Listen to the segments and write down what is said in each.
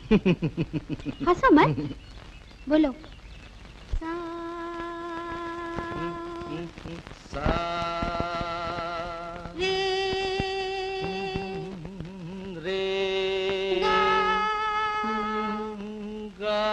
हंसो मत, बोलो। रे रे गा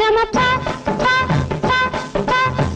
मा पा पा पा पा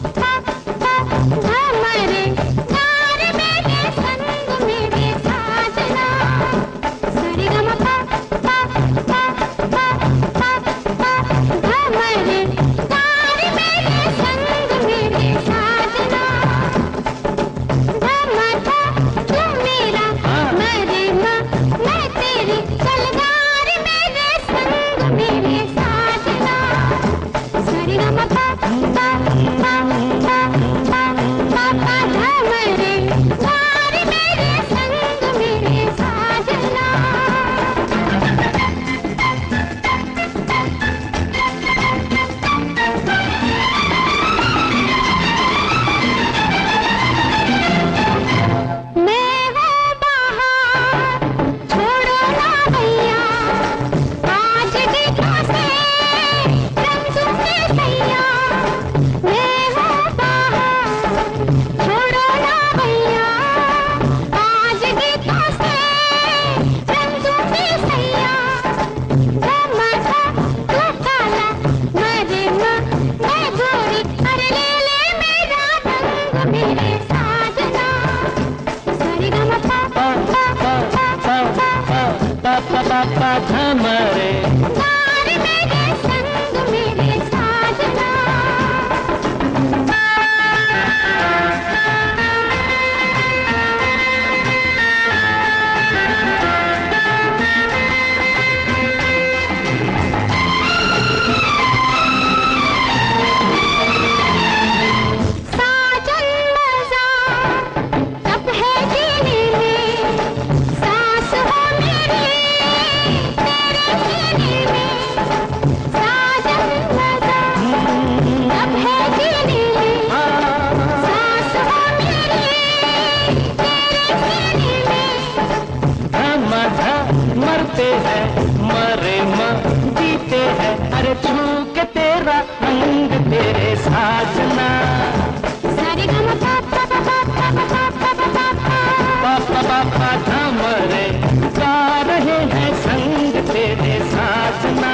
मरते हैं मरे जीते हैं, अरे छू के तेरा रंग तेरे साजना। सारे गामा पा पा पा पा पा पा पा पा पा पा पा पा मरे गा रहे हैं संग तेरे साजना।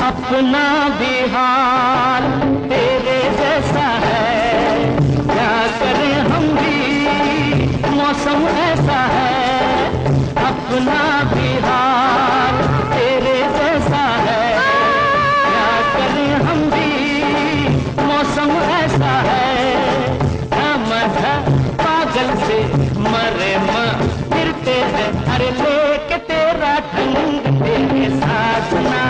अपना भी हाल तेरे जैसा है, क्या करें हम भी मौसम ऐसा है। अपना भी हाल तेरे जैसा है, क्या करें हम भी मौसम ऐसा है। हम पागल से मरे फिरते हैं, अरे लेके तेरा ढंग तेरे साजना।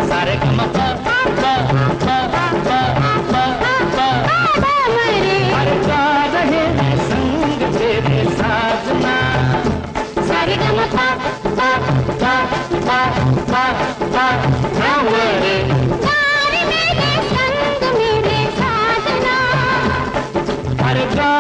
सारे गमा पा पा पा पा पा पा पा अरे गा रहे हैं संग तेरे साजना। सारे गमा पा पा पा पा पा पा मेरे मेरे संग मेरे साजना। अरे गा